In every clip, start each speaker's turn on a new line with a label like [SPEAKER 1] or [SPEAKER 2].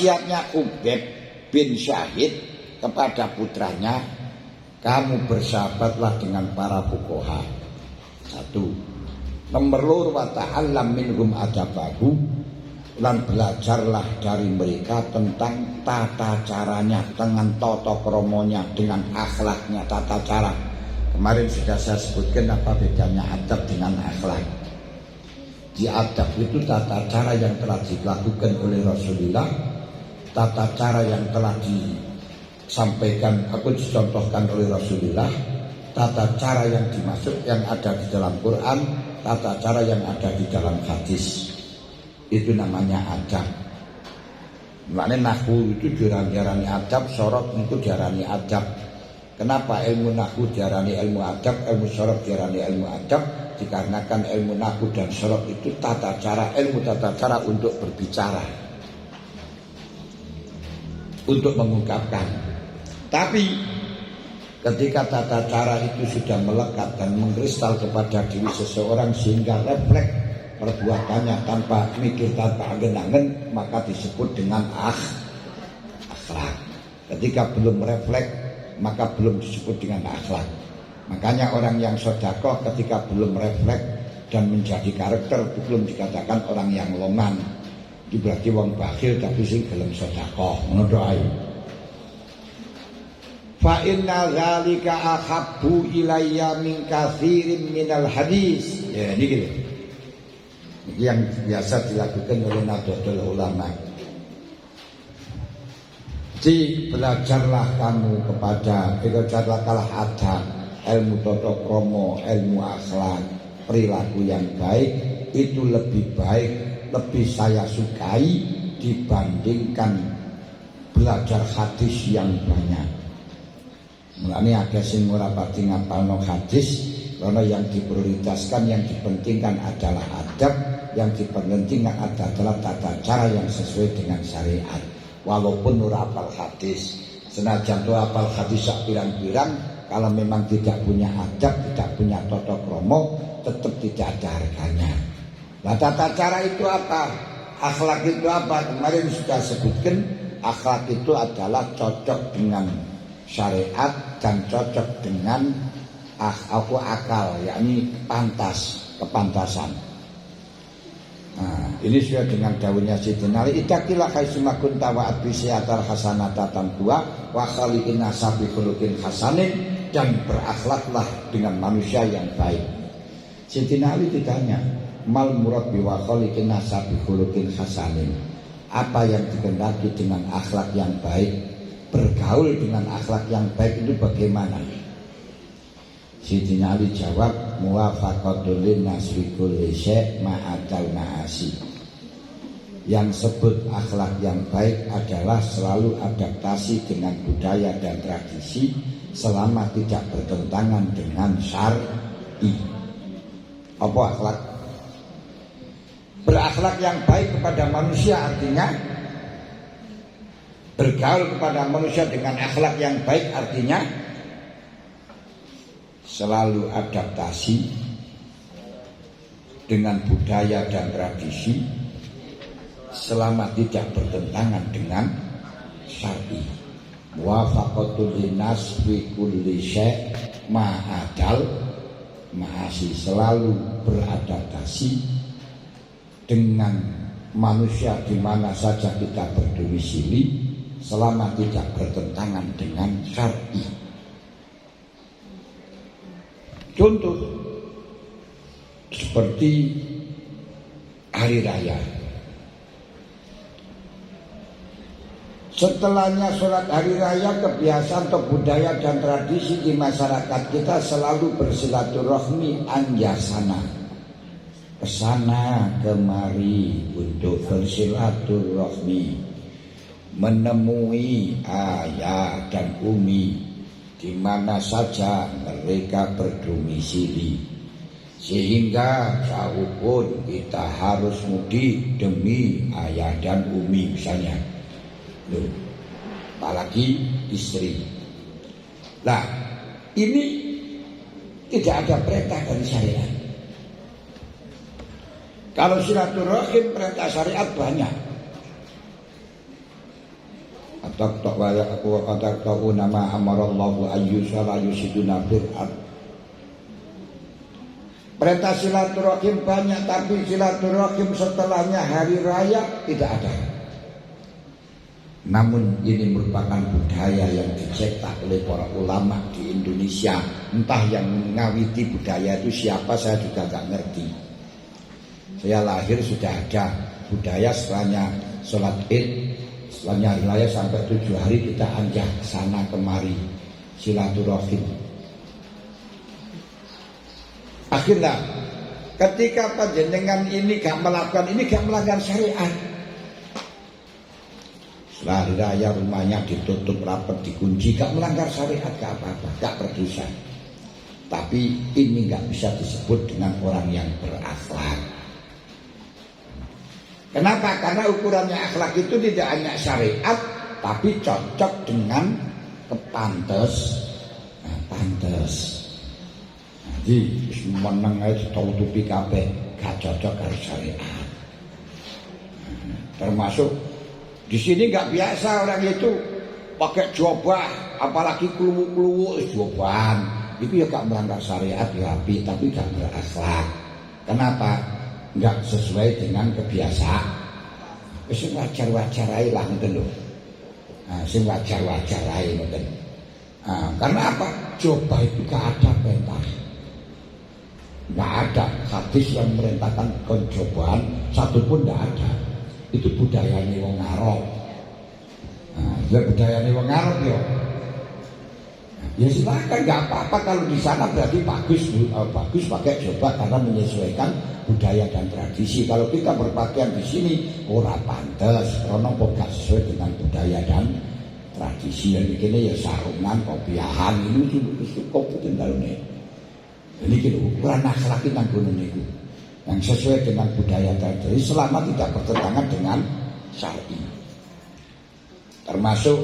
[SPEAKER 1] wasiatnya Ubed bin Syahid kepada putranya, kamu bersahabatlah dengan para fuqaha. 1. Nomor 2, wa ta'allam minhum adabahu, dan belajarlah dari mereka tentang tata caranya, dengan tata kromonya, dengan akhlaknya, tata cara. Kemarin sudah saya sebutkan apa bedanya adab dengan akhlak. Di adab itu tata cara yang telah dilakukan oleh Rasulullah, tata cara yang telah disampaikan atau dicontohkan oleh Rasulullah, tata cara yang dimaksud yang ada di dalam Quran, tata cara yang ada di dalam hadis. Itu namanya adab. Maknanya nahwu itu diarani adab, sorot itu diarani adab. Kenapa ilmu nahwu diarani ilmu adab, ilmu sorot diarani ilmu adab? Dikarenakan ilmu nahwu dan sorot itu tata cara, ilmu tata cara untuk berbicara, untuk mengungkapkan. Tapi ketika tata cara itu sudah melekat dan mengkristal kepada diri seseorang sehingga refleks perbuatannya tanpa mikir, tanpa angen-angen, maka disebut dengan akhlak. Ketika belum refleks, maka belum disebut dengan akhlak. Makanya orang yang sedekah ketika belum refleks dan menjadi karakter, belum dikatakan orang yang longan. Itu berarti wong bakhil tapi sing gelem sedekah. Ngono ae. Fa inna dzalika ahabbu ilayya min katsirin minal hadis. Ya ini gitu. Ini yang biasa dilakukan oleh Nahdlatul Ulama. Belajarlah kamu belajarlah kalah adab, ilmu tata krama, ilmu akhlak, perilaku yang baik itu lebih baik, lebih saya sukai dibandingkan belajar hadis yang banyak. Mulane akeh sing ora pati ngapalno hadis, karena yang diprioritaskan, yang dipentingkan adalah adab, yang dipentingkan adalah tata cara yang sesuai dengan syariat. Walaupun ora hafal hadis, senajan tu hafal hadis sak pirang-pirang, kalau memang tidak punya adab, tidak punya tata krama, tetap tidak ada harganya. Nah, tata cara itu apa? Akhlak itu apa? Kemarin sudah sebutkan, akhlak itu adalah cocok dengan syariat dan cocok dengan akal, yakni kepantasan. Nah, ini sudah dengan daunnya Sidina Ali, itaqilah haitsuma kunta wa atbisiatal hasanata tambuha wa khaliqin nasabi khuluqin hasanin, dan berakhlaklah dengan manusia yang baik. Sidina Ali ditanya, mal murad bi wa khaliqin nasabi khuluqin hasanin, apa yang dikehendaki dengan akhlak yang baik, bergaul dengan akhlak yang baik itu bagaimana? Sidina Ali jawab, muwafaqatul linnas fi kulli syai' ma'atal ma'asi. Yang sebut akhlak yang baik adalah selalu adaptasi dengan budaya dan tradisi selama tidak bertentangan dengan syar'i. Apa akhlak? Berakhlak yang baik kepada manusia artinya bergaul kepada manusia dengan akhlak yang baik artinya selalu adaptasi dengan budaya dan tradisi selama tidak bertentangan dengan syar'i. Muwafaqatul linnas fi kulli syai' ma'adal ma'asi, selalu beradaptasi dengan manusia di mana saja kita berdomisili selama tidak bertentangan dengan syar'i. Contoh seperti hari raya. Setelahnya sholat hari raya, kebiasaan atau budaya dan tradisi di masyarakat kita selalu bersilaturahmi anjasana, kesana kemari untuk bersilaturahmi, menemui ayah dan umi di mana saja mereka berdomisili, sehingga jauh pun kita harus mudik demi ayah dan umi misalnya. Loh, apalagi istri. Nah, ini tidak ada perintah dari syariat. Kalau silaturahim perintah syariat banyak. Atak wa atak nama amarallahu ayyusala yusiduna fil ard. Perintah silaturahim banyak, tapi silaturahim setelahnya hari raya tidak ada. Namun ini merupakan budaya yang dicetak oleh para ulama di Indonesia. Entah yang mengawiti budaya itu siapa, saya juga gak ngerti. Saya lahir sudah ada budaya setelahnya sholat id, setelahnya hari raya sampai 7 hari kita anjah sana kemari silaturahim. Akhirnya ketika panjenengan ini gak melakukan ini, gak melanggar syariat. Setelah hari raya rumahnya ditutup rapat, dikunci, gak melanggar syariat, gak apa-apa, gak berdosa. Tapi ini gak bisa disebut dengan orang yang berakhlak. Kenapa? Karena ukurannya akhlak itu tidak hanya syariat, tapi cocok dengan kepantes. Pantes. Jadi meneng ae tutupi kabeh, gak cocok karo syariat. Termasuk di sini nggak biasa orang itu pakai jubah, apalagi kluwuk-kluwuk jubahan. Itu ya gak melanggar syariat ya, tapi gak berakhlak. Kenapa? Nggak sesuai dengan kebiasaan. Sing wajar-wajar ae lah ngoten lho. Sing wajar-wajar ae ngoten. Karena apa? Jubah itu gak ada perintah. Nggak ada hadis yang merintahkan konjoban, satupun nggak ada. Itu budayanya wong Arab. Budayanya wong Arab ya silakan, nggak apa-apa kalau di sana berarti bagus pakai jubah karena menyesuaikan budaya dan tradisi. Kalau kita berpakaian di sini ora pantes, karena gak sesuai dengan budaya dan tradisi. Yang begini ya sarungan, kopiahan ini cukup tinggal nih. Ini gitu, ukuran akhlak nang gunung niku yang sesuai dengan budaya tadi, selama tidak bertentangan dengan syar'i. Termasuk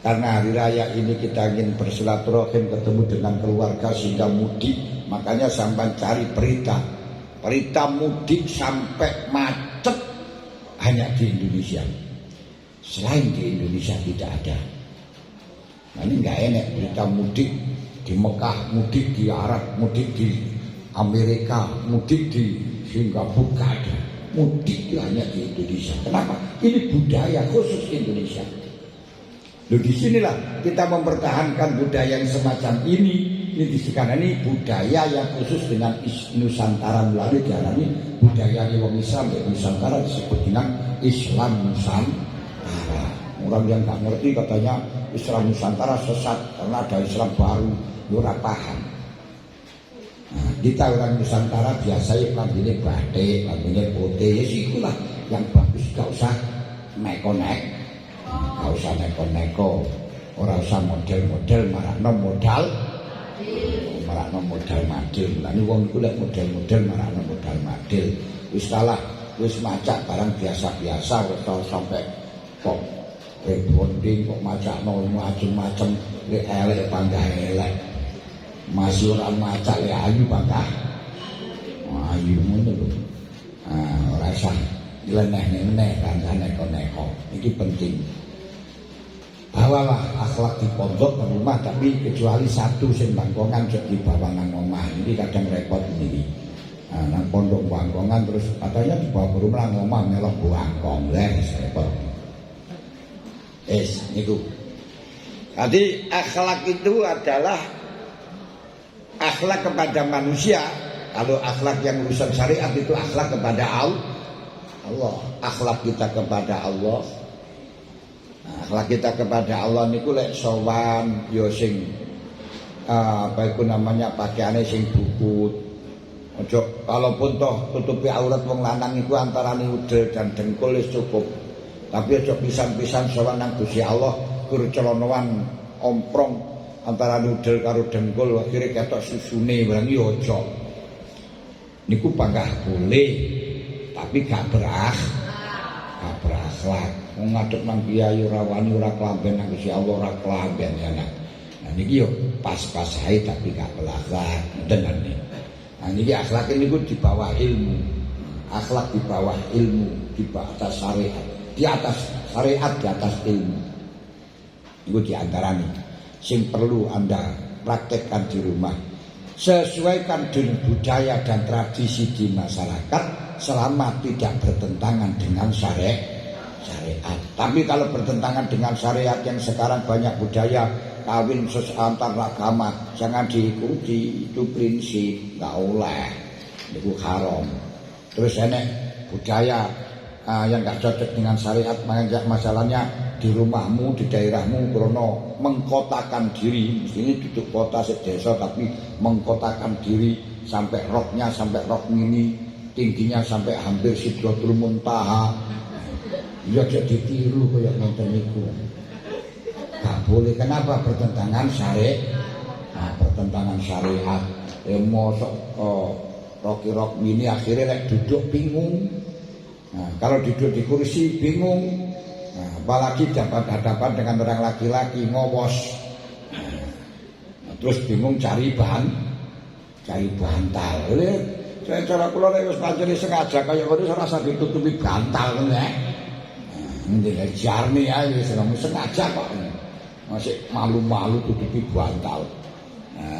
[SPEAKER 1] karena hari raya ini kita ingin bersilaturahim, ketemu dengan keluarga sehingga mudik, makanya sampai cari berita mudik sampai macet hanya di Indonesia. Selain di Indonesia tidak ada. Nah, ini nggak enak berita mudik di Mekah, mudik di Arab, mudik di Amerika, mudik di Singapura, gak ada. Mudik itu hanya di Indonesia. Kenapa? Ini budaya khusus Indonesia. Loh, disinilah kita mempertahankan budaya yang semacam ini. Karena ini budaya yang khusus dengan Nusantara, melalui diarani budaya wong Islam di Nusantara disebut dengan Islam Nusantara. Orang yang gak ngerti katanya Islam Nusantara sesat karena ada Islam baru, ora paham. Nah, kita orang Nusantara biasanya lambene batik, lambene putih, ya ikulah yang bagus, gak usah neko-nek, gak usah neko-neko, ora usah model-model marakno modal madil. Lah ini wong iku lek model-model marakno modal madil. Wis kalah, wis macak barang biasa-biasa wis sampai kok bonding kok macakno macem-macem lek elek panggah elek. Masih orang macak lek ayu panggah ayu ngono lho. Ora usah nyeleneh-nyeleneh kan neko-neko. Iki penting. Bawalah akhlak di pondok ke rumah, tapi kecuali satu sing bangkongan jadi dibawa nang omah. Ini kadang repot ini. Nang pondok bangkongan terus katanya dibawa ke rumah nang omah melok bangkong lah repot. Niku. Jadi akhlak itu adalah akhlak kepada manusia. Kalau akhlak yang urusan syariat itu akhlak kepada Allah. Akhlak kita kepada Allah. Akhlak kita kepada Allah niku lek sowan yo sing apa iku namanya pakaiane sing bukut. Ojo kalaupun toh tutupi aurat wong lanang iku antarane udel dan dengkul wis cukup. Tapi aja pisan-pisan sowan nang Gusti Allah kur celonoan omprong antara udel karo dengkul akhire ketok susune barang yo aja. Niku panggah boleh tapi gak berakhlak. Ngadep nang kiai ora wani ora klamben nang Gusti Allah ora klamben ya nak. Nah niki yo pas-pas ae tapi gak berakhlak tenan nih. Nah niki akhlak niku di bawah ilmu. akhlak di bawah ilmu, di atas syariat, di atas syariat, di atas ilmu. Itu diantaranya sing perlu Anda praktekkan di rumah. Sesuaikan dengan budaya dan tradisi di masyarakat selama tidak bertentangan dengan syariat. Tapi kalau bertentangan dengan syariat yang sekarang banyak budaya kawin antar agama, jangan diikuti, itu prinsip, nggak oleh, itu haram. Terus enek budaya yang nggak cocok dengan syariat, makanya masalahnya di rumahmu, di daerahmu, krono mengkotakan diri, ini duduk kota sedesa tapi mengkotakan diri sampai roknya, sampai rok mini, tingginya sampai hampir Sidratul Muntaha. Ya jadi ditiru kayak ngoten niku. Gak boleh, kenapa? Bertentangan syariat. Bertentangan syariat. Mosok rok mini akhirnya duduk bingung. Kalau duduk di kursi bingung. Apalagi dapat hadapan dengan orang laki-laki ngowos. Terus bingung cari bantal. Saya cara kula nek wis pancen sengaja kaya ngono ora usah ditutupi bantal ngene. Ndek jarne ae wis sengaja kok. Masih malu-malu tutupi bantal.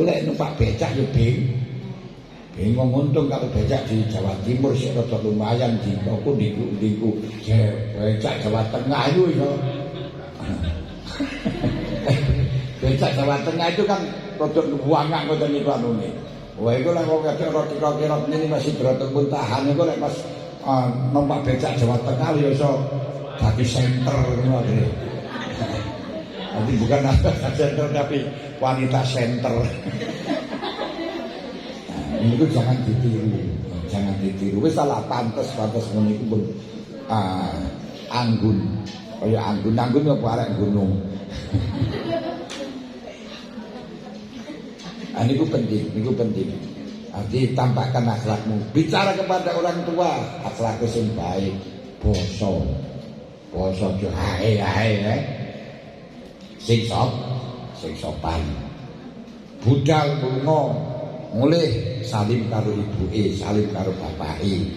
[SPEAKER 1] Lek numpak becak yo bingung untung kalau becak di Jawa Timur sih rada lumayan di kok diku becak Jawa Tengah itu iso. Becak Jawa Tengah itu kan rada luwangan ngoten niku anune. Wah iku lek wong kadang kira-kira ini masih Sidratul Muntaha niku lek pas numpak becak Jawa Tengah yo iso dadi senter ngono lho. Nanti bukan center tapi wanita center. Itu jangan ditiru. Wis salah pantes ngene iku pun anggun. Kaya anggun apa arek gunung. Niku penting. Arti tampakkan akhlakmu. Bicara kepada orang tua, akhlakmu sing baik. Basa jo hae. Sing sopan. Budal lunga mulih salim karo ibuke, salim karo bapake.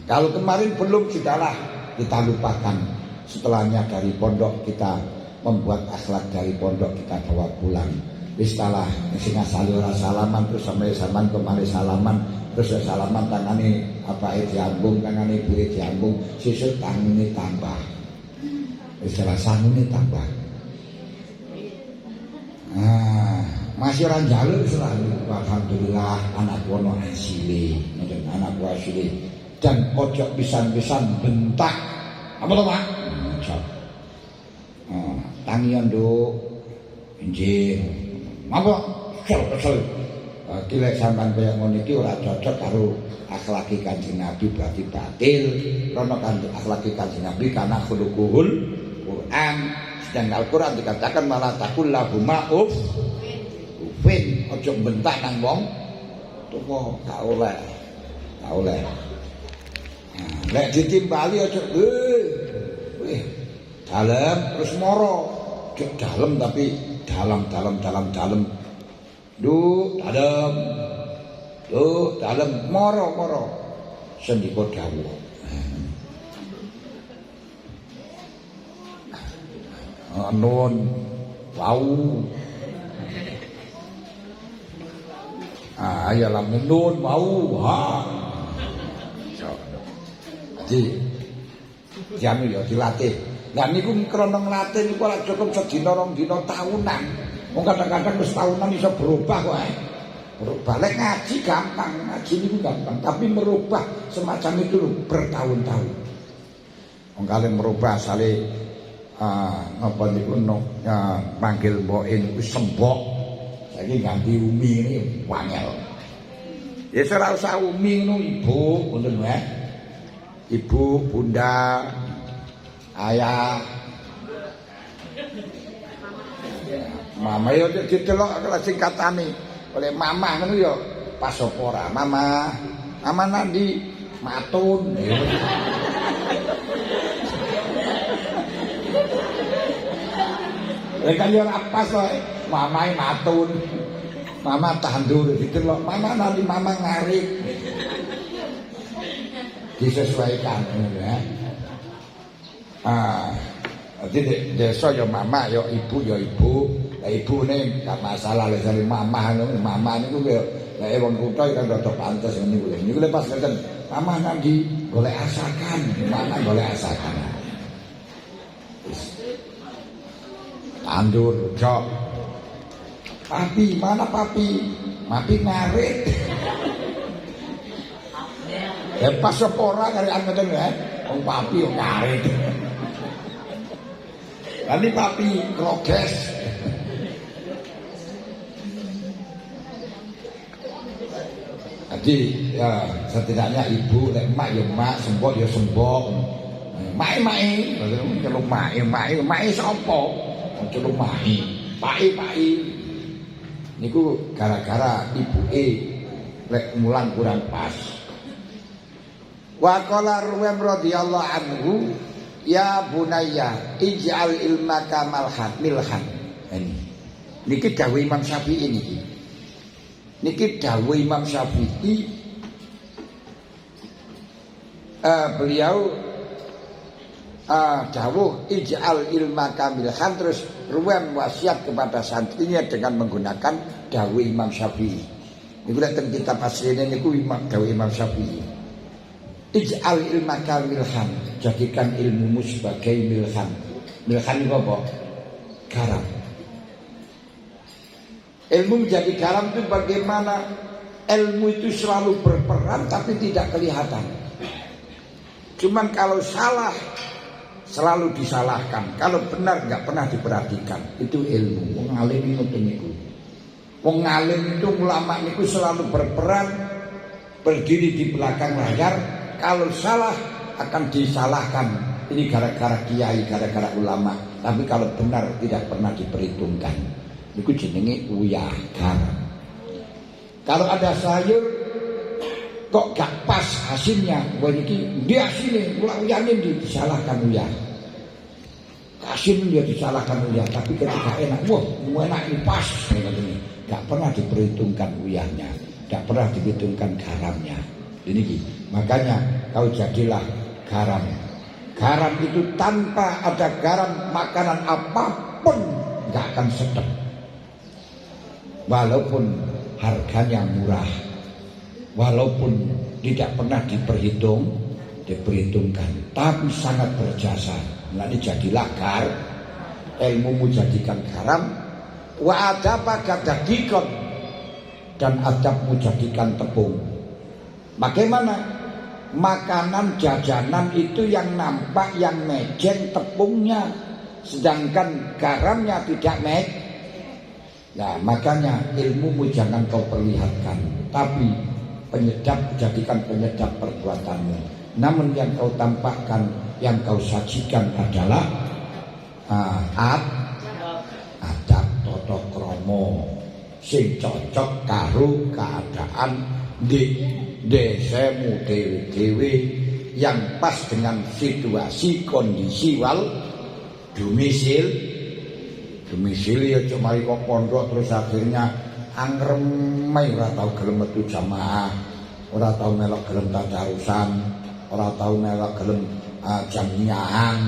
[SPEAKER 1] Kalau kemarin belum sudahlah kita lupakan. Setelahnya dari pondok kita membuat akhlak dari pondok kita bawa pulang. Istilah sing asale ora salaman terus sampai zaman kemarin salaman terus salaman tangane apake diambung, tangane ibuke diambung, sesuk tangane tambah. Istilah sangune tambah. Masih orang jalur selalu alhamdulillah anakku ono asile, anakku asile dan ojo pisan-pisan bentak. Apa to, Pak? Tangian nduk. Nggih. Mapa? Kesel. Kilek sampean kaya ngono iki ora cocok karo akhlaki Kanjeng Nabi, berarti batil. Karena kan akhlaki Kanjeng Nabi karena khuluquhul Quran. Dan Al-Quran dikatakan malah takul lahuma ufin, ojo bentak nang wong tuwa, gak oleh. Nek ditimbali ojo dalam terus moro, ojo dalam tapi dalam. Dalam moro sendika dawuh. Nun wau ayalah nun wau jadi jam ya dilatih. Nah niku krana nglatih niku ora cukup sedina rong dina tahunan. Wong kadang-kadang wis tahunan iso berubah kok ae. Berubah lek ngaji gampang, ngaji niku gampang, tapi merubah semacam itu bertahun-tahun. Wong kalian merubah asale apa niku panggil mboke niku sembok. Saiki ganti umi ini wangel. Ya ora usah umi ngono ibu, ngoten wae. Ibu, bunda, ayah, mama yo didelok kala singkatane. Oleh mama ngono yo pas apa ora? Mama nandi matun. Lek kan yo ora pas kok mamae matun. Mama tandur didelok, mama nanti mama ngarit. disesuaikan ya. Jadi desa ya mama ya ibu ya ibu. Lah ibune gak masalah lek jare mama niku ya lek wong kutha kan rada pantes niku lho. Niku pas ngeten mama nang ndi golek asakan, mama golek asakan. Tandur jok. Papi, mana papi? Papi ngarit. Pas apa ora karian ngoten ya. Wong papi yo ngarit. Nanti papi kroges. Jadi ya setidaknya ibu, lek mak ya mak, sembok ya sembok. Mak-mak, celuk mak sapa? Celuk mak. Pai. Niku gara-gara ibuke lek mulang kurang pas. Wa qala Ruwam radhiyallahu anhu, ya bunayya ij'al ilmaka milhan. Niki dawuh Imam Syafi'i niki. Niki dawuh Imam Syafi'i, beliau dawuh ij'al ilmaka milhan, terus Ruwam wasiat kepada santrinya dengan menggunakan dawuh Imam Syafi'i. Niku lek teng kitab asline niku dawuh Imam Syafi'i. Ij'al ilmaka milhan, jadikan ilmumu sebagai milhan. Milhan itu apa? Garam. Ilmu menjadi garam itu bagaimana ilmu itu selalu berperan tapi tidak kelihatan. Cuman kalau salah selalu disalahkan, kalau benar nggak pernah diperhatikan. Itu ilmu. Wong alim ngoten niku. Wong alim itu ulama niku selalu berperan, berdiri di belakang layar. Kalau salah akan disalahkan. Ini gara-gara kiai, gara-gara ulama. Tapi kalau benar tidak pernah diperhitungkan. Itu jenenge uyah garam. Kalau ada sayur kok gak pas hasilnya, wah ini dia sini, uyahnya disalahkan uyah. Hasilnya dia disalahkan uyah, tapi ketika enak, wah enak ini pas. Gak pernah diperhitungkan uyahnya, gak pernah diperhitungkan garamnya. Ini makanya kau jadilah garam. Garam itu tanpa ada garam makanan apapun gak akan sedap. Walaupun harganya murah, walaupun tidak pernah diperhitungkan, tapi sangat berjasa. Nanti jadilah garam, ilmumu jadikan garam. Wa adabaka dadikon, dan adabmu jadikan tepung. Bagaimana? Makanan jajanan itu yang nampak, yang mejeng tepungnya, sedangkan garamnya tidak Nah makanya ilmumu jangan kau perlihatkan, tapi penyedap, jadikan penyedap perbuatanmu. Namun yang kau tampakkan, yang kau sajikan adalah adab tata krama sing cocok karo keadaan di desamu dewe-dewe, yang pas dengan situasi, kondisi wal domisili ya cuma kok pondok terus akhirnya angremai, ora tau gelem metu jamaah, ora tau melok gelem tadarusan, ora tau melok gelem jamiahan,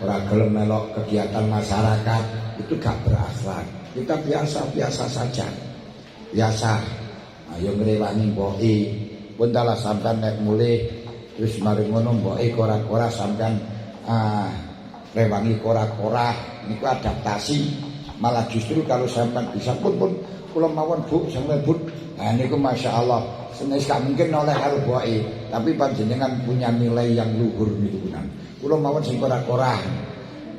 [SPEAKER 1] ora gelem melok kegiatan masyarakat. Itu gak berakhlak. Kita biasa-biasa saja. Biasa. Ayo ngrewangi mboke, pun dalah sampean nek mulih terus mari ngono mboke kora-kora sampean rewangi kora-kora niku adaptasi. Malah justru kalau sampean bisa pun kula mawon Bu, sampean Bu. Nah niku masyaallah, senes gak mungkin oleh karo mboke, tapi panjenengan punya nilai yang luhur niku punan. Kula mawon sing kora-kora.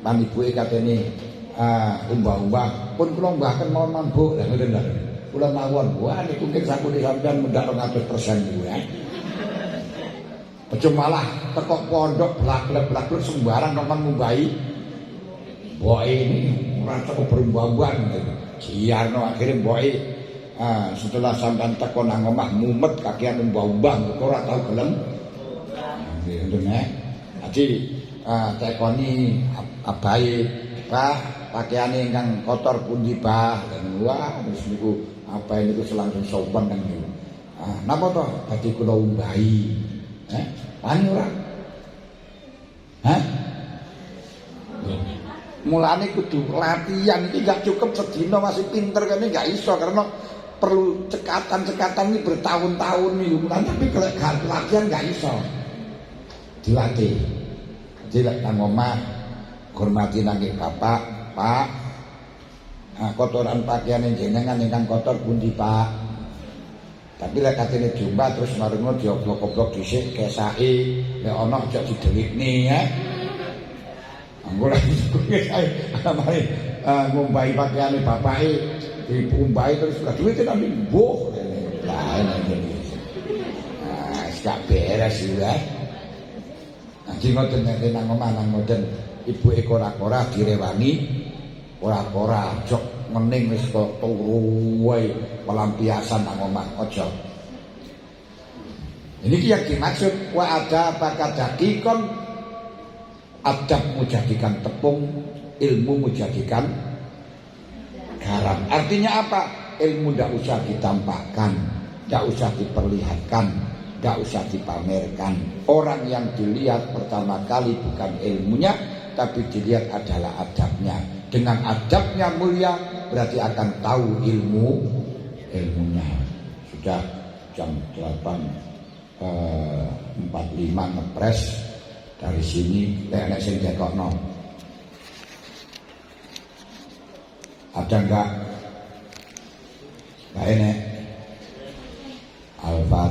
[SPEAKER 1] Pan ibuke katene umbah-umbah, pun kula mbahken mawon Bu. Lah ngoten lho. Kula mawon, wah niku mungkin sakune sampean mendak 100% niku ya. Aja malah teko pondok blak-blak sembarang nonton mumbai. Mboke ini ora teko berumbah-umbah gitu. Jiarno akhire mboke setelah sampean teko nang omah mumet kakean umbah-umbah kok ora tau gelem. Ngoten ya. Dadi tekoni abahe, Pak, pakaiane ingkang kotor pundi, Pak? Wah, terus niku apa ini ku langsung sopan kan niku. Napa to? Dadi kula umbahi. Wani ora? Hah? Mulane kudu latihan iki gak cukup sedina masih pinter kene gak iso karena perlu cekatan-cekatan ini bertahun-tahun nih mulane tapi kalau gak latihan gak iso. Dilatih. Jadi lek nang omah hormati nang bapak, Pak. Nah, kotoran pakaian jenengan ingkang kotor pundi, Pak? Tapi lek katene jumba terus marungo dioblok-oblok dhisik kesake, lek ana aja didelikne ya. Anggo lek mari ngumbahi pakaiane bapake diumbahi terus lah duwite nang mbuh. Lah ngene. Ah, sak beres ya. Nanti ngoten nek nang omah nang ngoten ibuke kora-kora direwangi ora-ora jok mening wis kok turu wae pelampiasan nang omah aja. Ini yang dimaksud wa ada pakadakikon adab menjadikan tepung, ilmu menjadikan garam. Artinya apa? Ilmu tidak usah ditampakkan, tidak usah diperlihatkan, tidak usah dipamerkan. Orang yang dilihat pertama kali bukan ilmunya, tapi dilihat adalah adabnya. Dengan adabnya mulia, berarti akan tahu ilmunya. Sudah jam 8.45 ngepres dari sini. Nek sing dekokno. Ada enggak? Gak enak.